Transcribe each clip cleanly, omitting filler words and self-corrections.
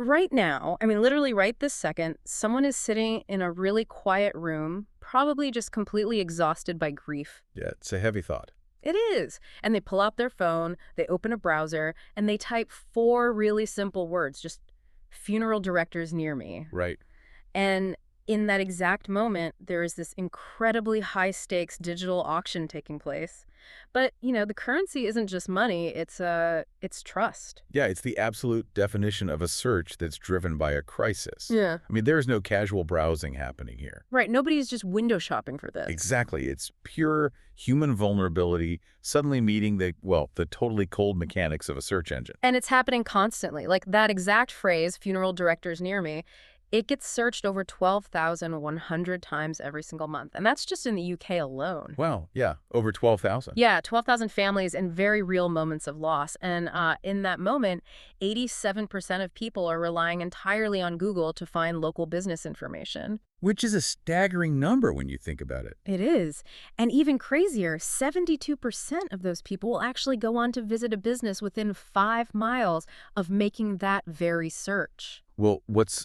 Right now, I mean, literally right this second, someone is sitting in a really quiet room, probably just completely exhausted by grief. Yeah, it's a heavy thought. It is. And they pull out their phone, they open a browser, and they type four really simple words, just funeral directors near me. Right. And in that exact moment, there is this incredibly high stakes digital auction taking place. But, the currency isn't just money, it's trust. Yeah, it's the absolute definition of a search that's driven by a crisis. Yeah. I mean, there's no casual browsing happening here. Right, nobody's just window shopping for this. Exactly. It's pure human vulnerability suddenly meeting the totally cold mechanics of a search engine. And it's happening constantly. Like that exact phrase, funeral directors near me, it gets searched over 12,100 times every single month. And that's just in the UK alone. Wow, yeah, over 12,000. Yeah, 12,000 families and very real moments of loss. And in that moment, 87% of people are relying entirely on Google to find local business information. Which is a staggering number when you think about it. It is. And even crazier, 72% of those people will actually go on to visit a business within 5 miles of making that very search. Well, what's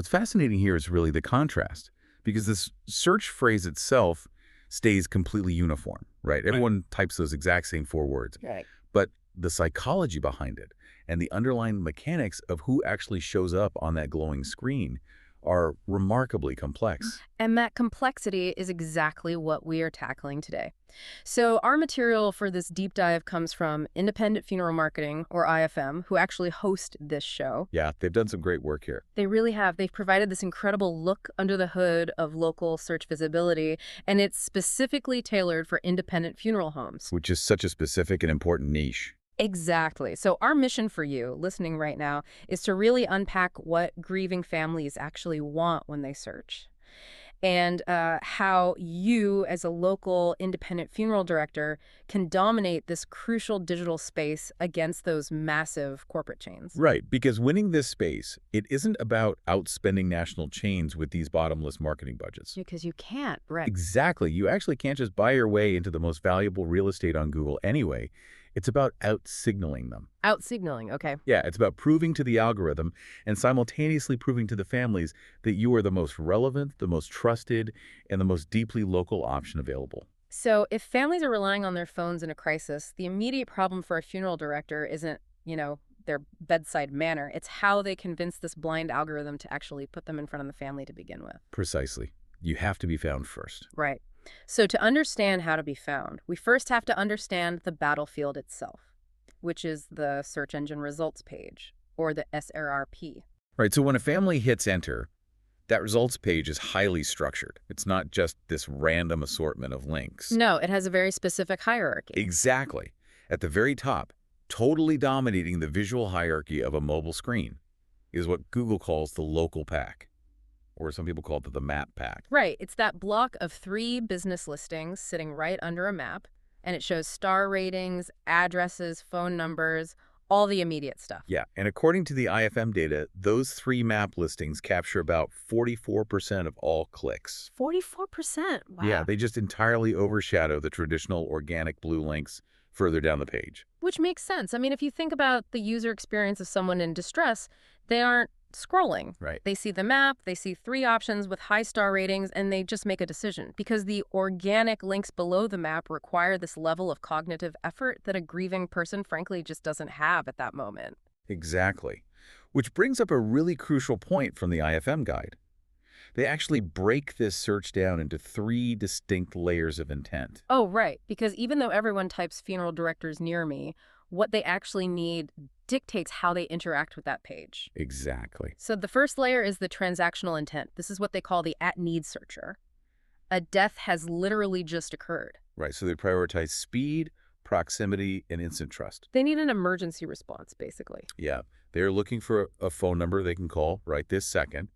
fascinating here is really the contrast, because this search phrase itself stays completely uniform, right? Everyone types those exact same four words. Right. But the psychology behind it and the underlying mechanics of who actually shows up on that glowing screen are remarkably complex. And that complexity is exactly what we are tackling today. So our material for this deep dive comes from Independent Funeral Marketing, or IFM, who actually host this show. Yeah, they've done some great work here. They really have. They've provided this incredible look under the hood of local search visibility, and it's specifically tailored for independent funeral homes. Which is such a specific and important niche. Exactly. So our mission for you, listening right now, is to really unpack what grieving families actually want when they search. And how you, as a local independent funeral director, can dominate this crucial digital space against those massive corporate chains. Right, because winning this space, it isn't about outspending national chains with these bottomless marketing budgets. Because you can't, right? Exactly. You actually can't just buy your way into the most valuable real estate on Google anyway. It's about out-signaling them. Out-signaling, okay. Yeah, it's about proving to the algorithm and simultaneously proving to the families that you are the most relevant, the most trusted, and the most deeply local option available. So if families are relying on their phones in a crisis, the immediate problem for a funeral director isn't, their bedside manner. It's how they convince this blind algorithm to actually put them in front of the family to begin with. Precisely. You have to be found first. Right. So to understand how to be found, we first have to understand the battlefield itself, which is the search engine results page, or the SRRP. Right, so when a family hits enter, that results page is highly structured. It's not just this random assortment of links. No, it has a very specific hierarchy. Exactly. At the very top, totally dominating the visual hierarchy of a mobile screen, is what Google calls the local pack, or some people call it the map pack. Right. It's that block of 3 business listings sitting right under a map, and it shows star ratings, addresses, phone numbers, all the immediate stuff. Yeah, and according to the IFM data, those 3 map listings capture about 44% of all clicks. 44%? Wow. Yeah, they just entirely overshadow the traditional organic blue links further down the page. Which makes sense. I mean, if you think about the user experience of someone in distress, they aren't scrolling. Right. They see the map, they see 3 options with high star ratings, and they just make a decision. Because the organic links below the map require this level of cognitive effort that a grieving person, frankly, just doesn't have at that moment. Exactly. Which brings up a really crucial point from the IFM guide. They actually break this search down into 3 distinct layers of intent. Oh, right. Because even though everyone types funeral directors near me, what they actually need dictates how they interact with that page. Exactly. So the first layer is the transactional intent. This is what they call the at-need searcher. A death has literally just occurred. Right, so they prioritize speed, proximity, and instant trust. They need an emergency response, basically. Yeah, they're looking for a phone number they can call right this second,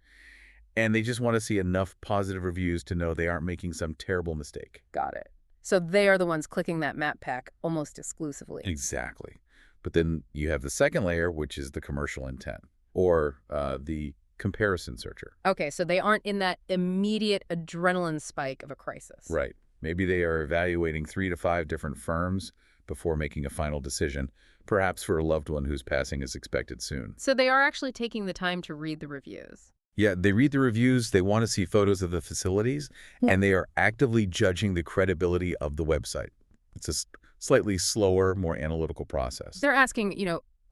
and they just want to see enough positive reviews to know they aren't making some terrible mistake. Got it. So they are the ones clicking that map pack almost exclusively. Exactly. But then you have the second layer, which is the commercial intent, or the comparison searcher. Okay, so they aren't in that immediate adrenaline spike of a crisis. Right. Maybe they are evaluating 3 to 5 different firms before making a final decision, perhaps for a loved one whose passing is expected soon. So they are actually taking the time to read the reviews. Yeah, they read the reviews, they want to see photos of the facilities, and they are actively judging the credibility of the website. It's a slightly slower, more analytical process. They're asking,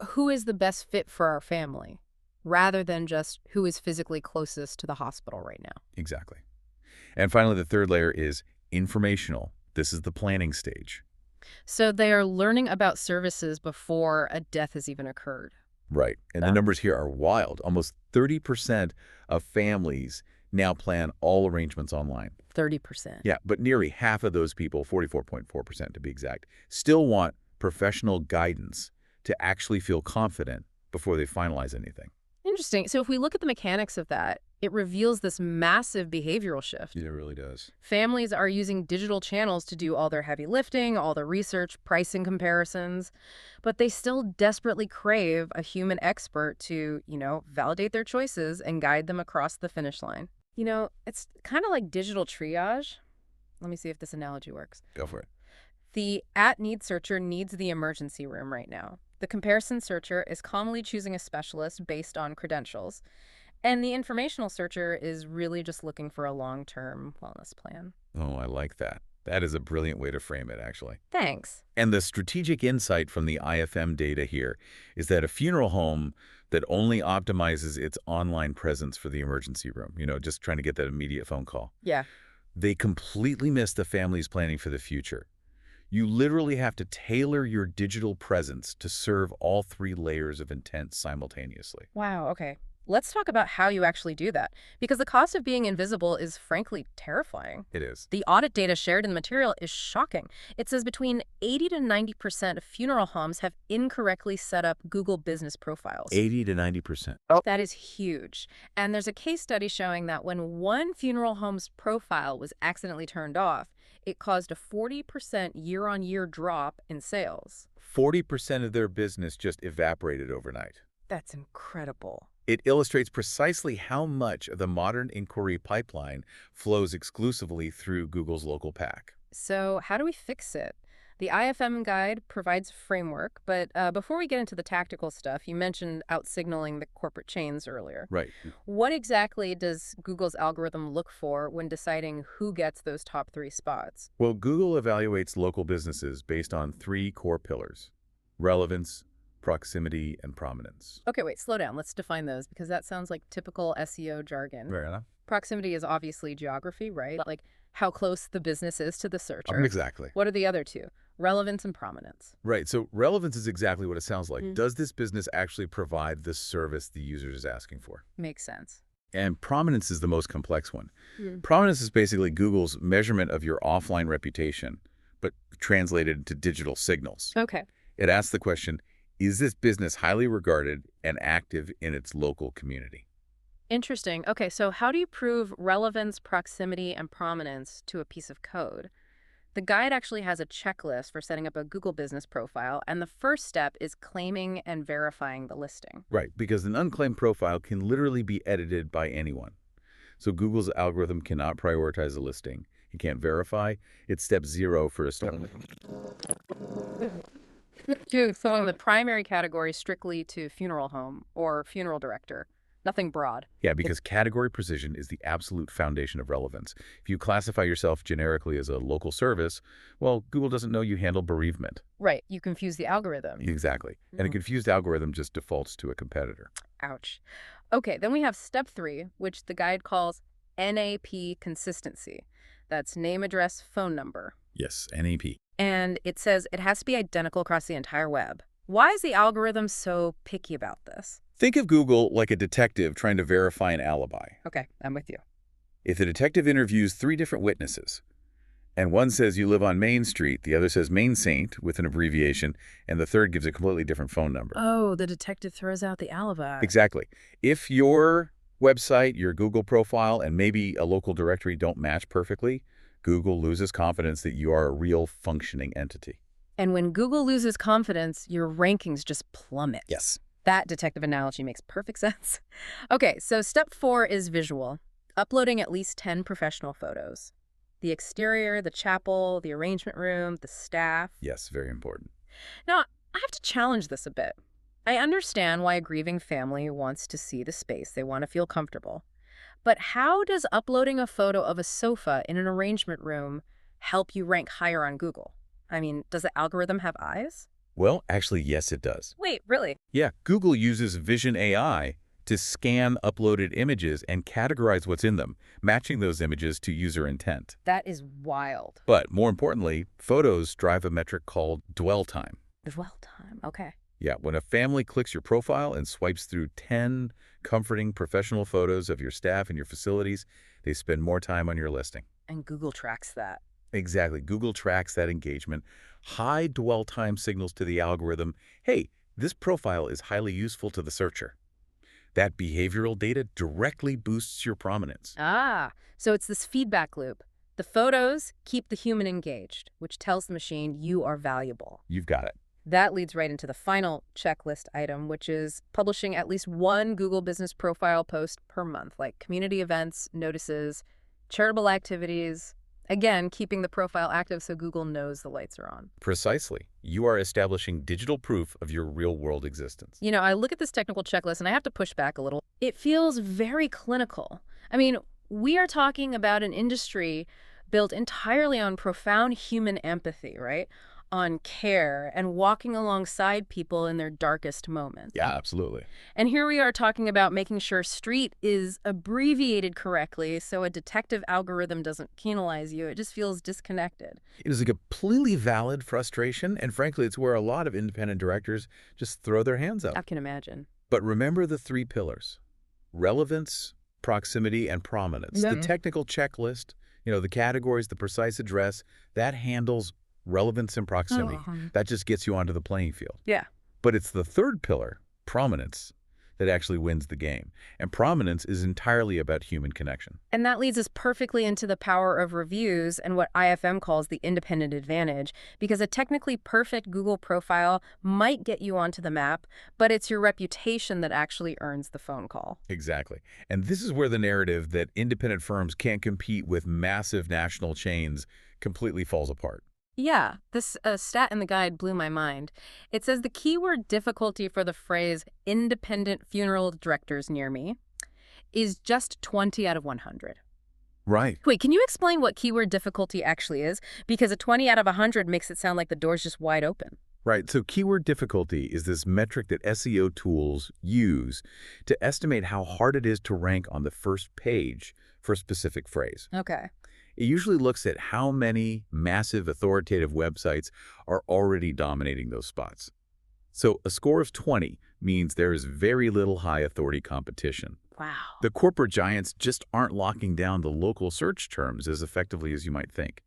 who is the best fit for our family, rather than just who is physically closest to the hospital right now. Exactly. And finally, the third layer is informational. This is the planning stage. So they are learning about services before a death has even occurred. Right. And the numbers here are wild. Almost 30% of families now plan all arrangements online. 30%. Yeah, but nearly half of those people, 44.4% to be exact, still want professional guidance to actually feel confident before they finalize anything. Interesting. So if we look at the mechanics of that, it reveals this massive behavioral shift. Yeah, it really does. Families are using digital channels to do all their heavy lifting, all the research, pricing comparisons, but they still desperately crave a human expert to, validate their choices and guide them across the finish line. It's kind of like digital triage. Let me see if this analogy works. Go for it. The at-need searcher needs the emergency room right now. The comparison searcher is calmly choosing a specialist based on credentials. And the informational searcher is really just looking for a long-term wellness plan. Oh, I like that. That is a brilliant way to frame it, actually. Thanks. And the strategic insight from the IFM data here is that a funeral home that only optimizes its online presence for the emergency room, just trying to get that immediate phone call, Yeah. they completely miss the family's planning for the future. You literally have to tailor your digital presence to serve all three layers of intent simultaneously. Wow, okay. Let's talk about how you actually do that, because the cost of being invisible is frankly terrifying. It is. The audit data shared in the material is shocking. It says between 80 to 90% of funeral homes have incorrectly set up Google business profiles. 80 to 90%. That is huge. And there's a case study showing that when one funeral home's profile was accidentally turned off, it caused a 40% year-on-year drop in sales. 40% of their business just evaporated overnight. That's incredible. It illustrates precisely how much of the modern inquiry pipeline flows exclusively through Google's local pack. So how do we fix it? The IFM guide provides a framework, but before we get into the tactical stuff, you mentioned out-signaling the corporate chains earlier. Right. What exactly does Google's algorithm look for when deciding who gets those top 3 spots? Well, Google evaluates local businesses based on 3 core pillars: relevance, proximity, and prominence. Okay, wait, slow down. Let's define those, because that sounds like typical SEO jargon. Fair enough. Proximity is obviously geography, right? Like how close the business is to the searcher. Exactly. What are the other 2? Relevance and prominence. Right. So relevance is exactly what it sounds like. Does this business actually provide the service the user is asking for? Makes sense. And prominence is the most complex one. Prominence is basically Google's measurement of your offline reputation, but translated into digital signals. Okay. It asks the question, is this business highly regarded and active in its local community? Interesting. Okay, so how do you prove relevance, proximity, and prominence to a piece of code? The guide actually has a checklist for setting up a Google business profile, and the first step is claiming and verifying the listing. Right, because an unclaimed profile can literally be edited by anyone. So Google's algorithm cannot prioritize a listing. It can't verify. It's step 0 for a start. So the primary category strictly to funeral home or funeral director. Nothing broad. Yeah, because category precision is the absolute foundation of relevance. If you classify yourself generically as a local service, well, Google doesn't know you handle bereavement. Right. You confuse the algorithm. Exactly. And a confused algorithm just defaults to a competitor. Ouch. Okay, then we have step 3, which the guide calls NAP consistency. That's name, address, phone number. Yes, NAP. And it says it has to be identical across the entire web. Why is the algorithm so picky about this? Think of Google like a detective trying to verify an alibi. Okay, I'm with you. If the detective interviews 3 different witnesses, and one says you live on Main Street, the other says Main Saint with an abbreviation, and the third gives a completely different phone number. Oh, the detective throws out the alibi. Exactly. If your website, your Google profile, and maybe a local directory don't match perfectly, Google loses confidence that you are a real functioning entity. And when Google loses confidence, your rankings just plummet. Yes. That detective analogy makes perfect sense. Okay, so step 4 is visual. Uploading at least 10 professional photos. The exterior, the chapel, the arrangement room, the staff. Yes, very important. Now, I have to challenge this a bit. I understand why a grieving family wants to see the space. They want to feel comfortable. But how does uploading a photo of a sofa in an arrangement room help you rank higher on Google? I mean, does the algorithm have eyes? Well, actually, yes, it does. Wait, really? Yeah, Google uses Vision AI to scan uploaded images and categorize what's in them, matching those images to user intent. That is wild. But more importantly, photos drive a metric called dwell time. Dwell time. Okay. Yeah, when a family clicks your profile and swipes through 10 comforting professional photos of your staff and your facilities, they spend more time on your listing. And Google tracks that. Exactly. Google tracks that engagement. High dwell time signals to the algorithm, hey, this profile is highly useful to the searcher. That behavioral data directly boosts your prominence. Ah, so it's this feedback loop. The photos keep the human engaged, which tells the machine you are valuable. You've got it. That leads right into the final checklist item, which is publishing at least one Google Business Profile post per month, like community events, notices, charitable activities. Again, keeping the profile active so Google knows the lights are on. Precisely. You are establishing digital proof of your real-world existence. You know, I look at this technical checklist and I have to push back a little. It feels very clinical. I mean, we are talking about an industry built entirely on profound human empathy, right? On care and walking alongside people in their darkest moments. Yeah, absolutely. And here we are talking about making sure street is abbreviated correctly so a detective algorithm doesn't penalize you. It just feels disconnected. It is a completely valid frustration, and frankly, it's where a lot of independent directors just throw their hands up. I can imagine. But remember the three pillars: relevance, proximity, and prominence. The technical checklist, the categories, the precise address, that handles relevance and proximity. That just gets you onto the playing field. Yeah. But it's the third pillar, prominence, that actually wins the game. And prominence is entirely about human connection. And that leads us perfectly into the power of reviews and what IFM calls the independent advantage, because a technically perfect Google profile might get you onto the map, but it's your reputation that actually earns the phone call. Exactly. And this is where the narrative that independent firms can't compete with massive national chains completely falls apart. Yeah, this stat in the guide blew my mind. It says the keyword difficulty for the phrase independent funeral directors near me is just 20 out of 100. Right. Wait, can you explain what keyword difficulty actually is? Because a 20 out of 100 makes it sound like the door's just wide open. Right. So keyword difficulty is this metric that SEO tools use to estimate how hard it is to rank on the first page for a specific phrase. Okay. It usually looks at how many massive authoritative websites are already dominating those spots. So a score of 20 means there is very little high authority competition. Wow. The corporate giants just aren't locking down the local search terms as effectively as you might think.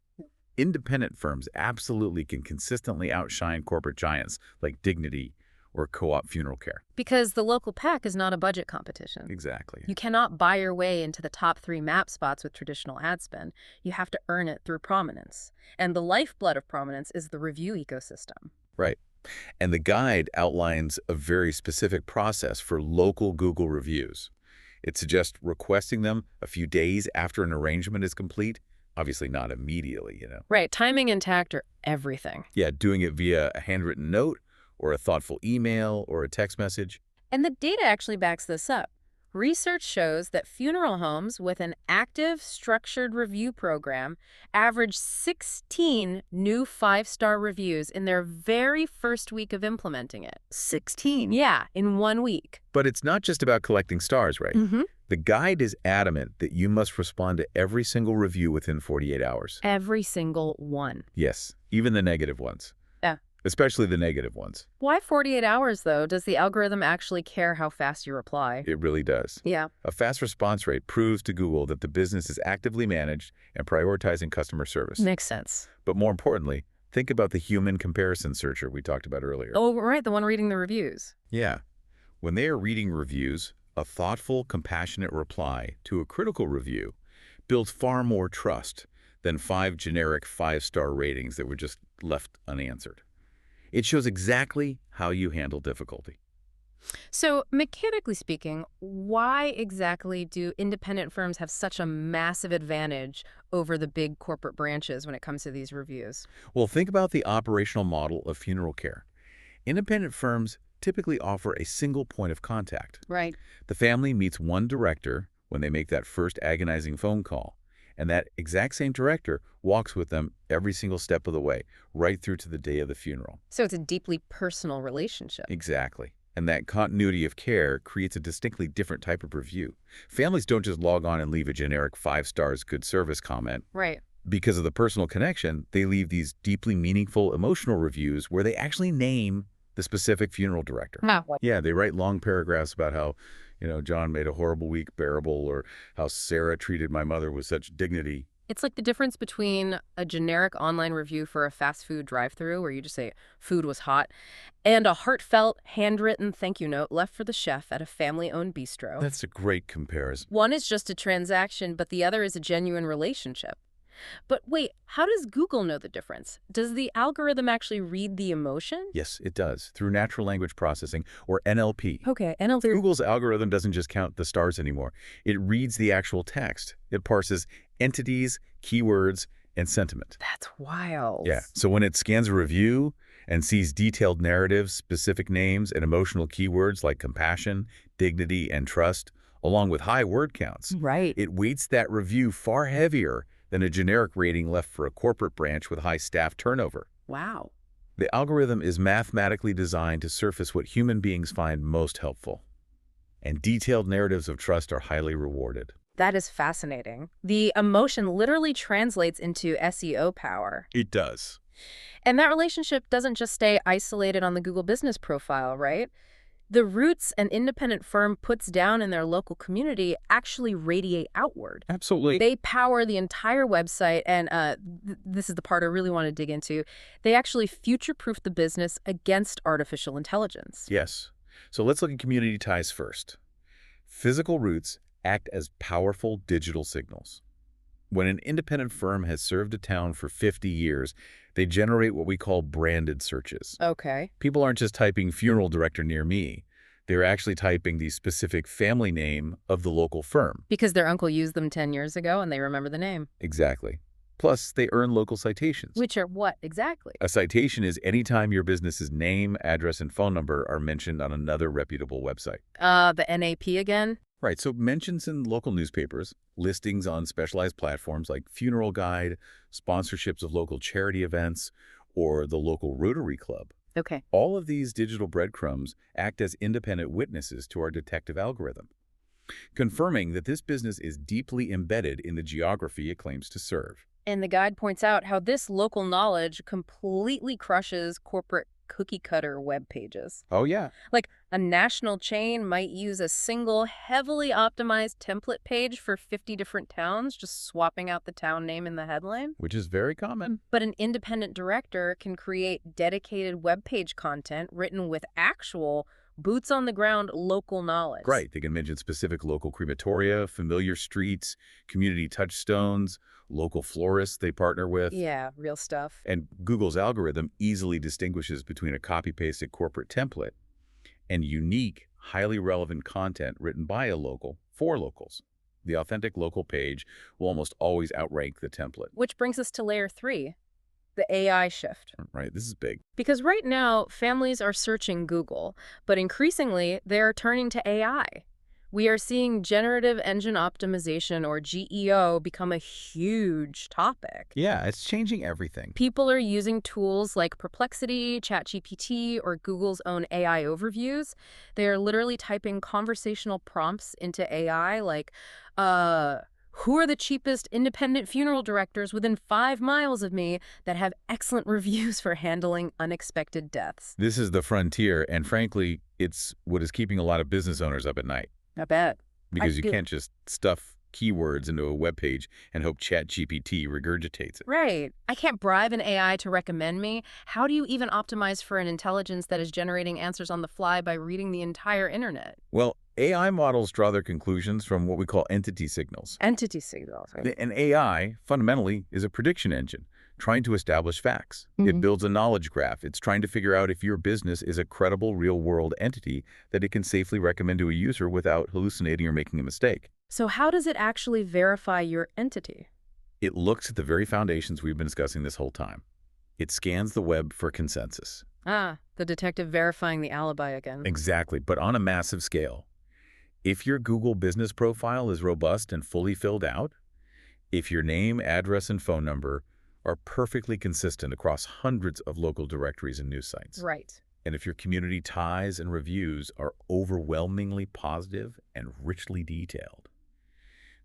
Independent firms absolutely can consistently outshine corporate giants like Dignity or Co-op Funeral Care. Because the local pack is not a budget competition. Exactly. You cannot buy your way into the top 3 map spots with traditional ad spend. You have to earn it through prominence. And the lifeblood of prominence is the review ecosystem. Right. And the guide outlines a very specific process for local Google reviews. It suggests requesting them a few days after an arrangement is complete. Obviously not immediately. Right. Timing and tact are everything. Yeah, doing it via a handwritten note or a thoughtful email or a text message. And the data actually backs this up. Research shows that funeral homes with an active, structured review program average 16 new 5-star reviews in their very first week of implementing it. 16? Yeah, in 1 week. But it's not just about collecting stars, right? Mm-hmm. The guide is adamant that you must respond to every single review within 48 hours. Every single one. Yes, even the negative ones. Yeah. Especially the negative ones. Why 48 hours, though? Does the algorithm actually care how fast you reply? It really does. Yeah. A fast response rate proves to Google that the business is actively managed and prioritizing customer service. Makes sense. But more importantly, think about the human comparison searcher we talked about earlier. Oh, right, the one reading the reviews. Yeah. When they are reading reviews, a thoughtful, compassionate reply to a critical review builds far more trust than 5 generic 5-star ratings that were just left unanswered. It shows exactly how you handle difficulty. So, mechanically speaking, why exactly do independent firms have such a massive advantage over the big corporate branches when it comes to these reviews? Well, think about the operational model of funeral care. Independent firms typically offer a single point of contact. Right. The family meets one director when they make that first agonizing phone call, and that exact same director walks with them every single step of the way, right through to the day of the funeral. So it's a deeply personal relationship. Exactly. And that continuity of care creates a distinctly different type of review. Families don't just log on and leave a generic 5 stars good service comment. Right. Because of the personal connection, they leave these deeply meaningful emotional reviews where they actually name the specific funeral director. Wow. Yeah, they write long paragraphs about how, John made a horrible week bearable, or how Sarah treated my mother with such dignity. It's like the difference between a generic online review for a fast food drive-thru where you just say food was hot and a heartfelt, handwritten thank you note left for the chef at a family-owned bistro. That's a great comparison. One is just a transaction, but the other is a genuine relationship. But wait, how does Google know the difference? Does the algorithm actually read the emotion? Yes, it does, through natural language processing, or NLP. Okay, NLP. Google's algorithm doesn't just count the stars anymore. It reads the actual text. It parses entities, keywords, and sentiment. That's wild. Yeah, so when it scans a review and sees detailed narratives, specific names, and emotional keywords like compassion, dignity, and trust, along with high word counts, Right. it weights that review far heavier than a generic rating left for a corporate branch with high staff turnover. Wow. The algorithm is mathematically designed to surface what human beings find most helpful, and detailed narratives of trust are highly rewarded. That is fascinating. The emotion literally translates into SEO power. It does. And that relationship doesn't just stay isolated on the Google business profile, right? The roots an independent firm puts down in their local community actually radiate outward. Absolutely. They power the entire website, and this is the part I really want to dig into. They actually future-proof the business against artificial intelligence. Yes. So let's look at community ties first. Physical roots act as powerful digital signals. When an independent firm has served a town for 50 years, they generate what we call branded searches. Okay. People aren't just typing funeral director near me. They're actually typing the specific family name of the local firm. Because their uncle used them 10 years ago and they remember the name. Exactly. Plus, they earn local citations. Which are what exactly? A citation is any time your business's name, address, and phone number are mentioned on another reputable website. The NAP again? Right, so mentions in local newspapers, listings on specialized platforms like Funeral Guide, sponsorships of local charity events, or the local Rotary Club. Okay. All of these digital breadcrumbs act as independent witnesses to our detective algorithm, confirming that this business is deeply embedded in the geography it claims to serve. And the guide points out how this local knowledge completely crushes corporate cookie-cutter web pages. Oh, yeah. Like, a national chain might use a single, heavily optimized template page for 50 different towns, just swapping out the town name in the headline. Which is very common. But an independent director can create dedicated web page content written with actual boots-on-the-ground local knowledge. Right. They can mention specific local crematoria, familiar streets, community touchstones, local florists they partner with. Yeah, real stuff. And Google's algorithm easily distinguishes between a copy-pasted corporate template and unique, highly relevant content written by a local for locals. The authentic local page will almost always outrank the template. Which brings us to layer 3, the AI shift. Right, this is big. Because right now, families are searching Google, but increasingly, they're turning to AI. We are seeing generative engine optimization, or GEO, become a huge topic. Yeah, it's changing everything. People are using tools like Perplexity, ChatGPT, or Google's own AI overviews. They are literally typing conversational prompts into AI like, who are the cheapest independent funeral directors within 5 miles of me that have excellent reviews for handling unexpected deaths? This is the frontier, and frankly, it's what is keeping a lot of business owners up at night. I bet. Because you can't just stuff keywords into a web page and hope ChatGPT regurgitates it. Right. I can't bribe an AI to recommend me. How do you even optimize for an intelligence that is generating answers on the fly by reading the entire internet? Well, AI models draw their conclusions from what we call entity signals. Entity signals, right? An AI, fundamentally, is a prediction engine trying to establish facts. It builds a knowledge graph. It's trying to figure out if your business is a credible real-world entity that it can safely recommend to a user without hallucinating or making a mistake. So how does it actually verify your entity? It looks at the very foundations we've been discussing this whole time. It scans the web for consensus. Ah, the detective verifying the alibi again. Exactly, but on a massive scale. If your Google business profile is robust and fully filled out, if your name, address, and phone number are perfectly consistent across hundreds of local directories and news sites, Right. and if your community ties and reviews are overwhelmingly positive and richly detailed,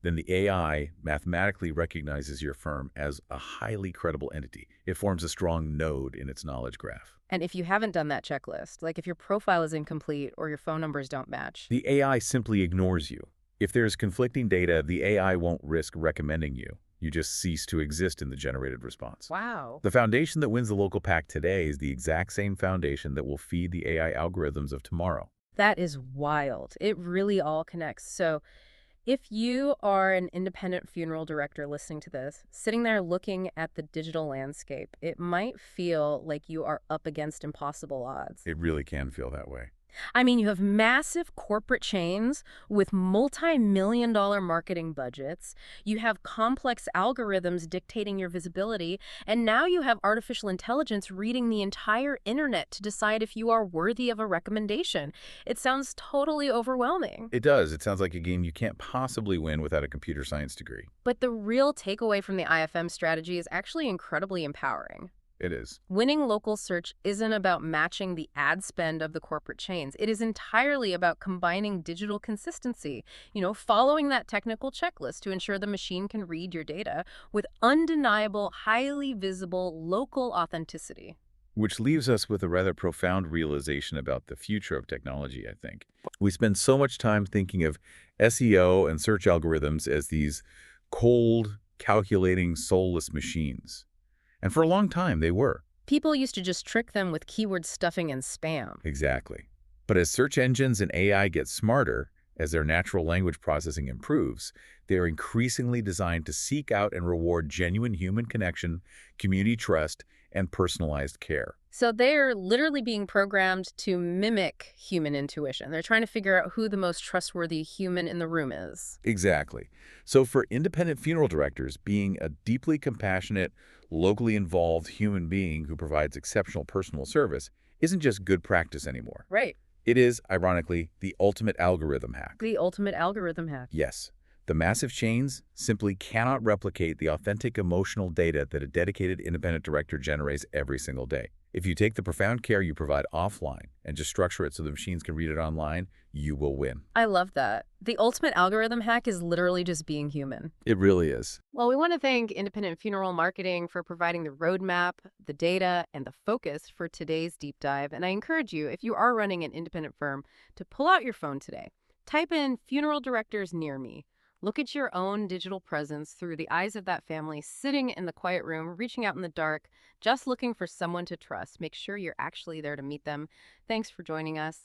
then the AI mathematically recognizes your firm as a highly credible entity. It forms a strong node in its knowledge graph. And if you haven't done that checklist, like if your profile is incomplete or your phone numbers don't match. The AI simply ignores you. If there's conflicting data, the AI won't risk recommending you. You just cease to exist in the generated response. Wow. The foundation that wins the local pack today is the exact same foundation that will feed the AI algorithms of tomorrow. That is wild. It really all connects. So, if you are an independent funeral director listening to this, sitting there looking at the digital landscape, it might feel like you are up against impossible odds. It really can feel that way. I mean, you have massive corporate chains with multi-million-dollar marketing budgets. You have complex algorithms dictating your visibility. And now you have artificial intelligence reading the entire internet to decide if you are worthy of a recommendation. It sounds totally overwhelming. It does. It sounds like a game you can't possibly win without a computer science degree. But the real takeaway from the IFM strategy is actually incredibly empowering. It is. Winning local search isn't about matching the ad spend of the corporate chains. It is entirely about combining digital consistency, following that technical checklist to ensure the machine can read your data with undeniable, highly visible local authenticity. Which leaves us with a rather profound realization about the future of technology, I think. We spend so much time thinking of SEO and search algorithms as these cold, calculating, soulless machines. And for a long time, they were. People used to just trick them with keyword stuffing and spam. Exactly. But as search engines and AI get smarter, as their natural language processing improves, they are increasingly designed to seek out and reward genuine human connection, community trust, and personalized care. So they're literally being programmed to mimic human intuition. They're trying to figure out who the most trustworthy human in the room is. Exactly. So for independent funeral directors, being a deeply compassionate, locally involved human being who provides exceptional personal service isn't just good practice anymore. Right. It is, ironically, the ultimate algorithm hack. The ultimate algorithm hack. Yes, the massive chains simply cannot replicate the authentic emotional data that a dedicated independent director generates every single day. If you take the profound care you provide offline and just structure it so the machines can read it online, you will win. I love that. The ultimate algorithm hack is literally just being human. It really is. Well, we want to thank Independent Funeral Marketing for providing the roadmap, the data, and the focus for today's deep dive. And I encourage you, if you are running an independent firm, to pull out your phone today. Type in funeral directors near me. Look at your own digital presence through the eyes of that family sitting in the quiet room, reaching out in the dark, just looking for someone to trust. Make sure you're actually there to meet them. Thanks for joining us.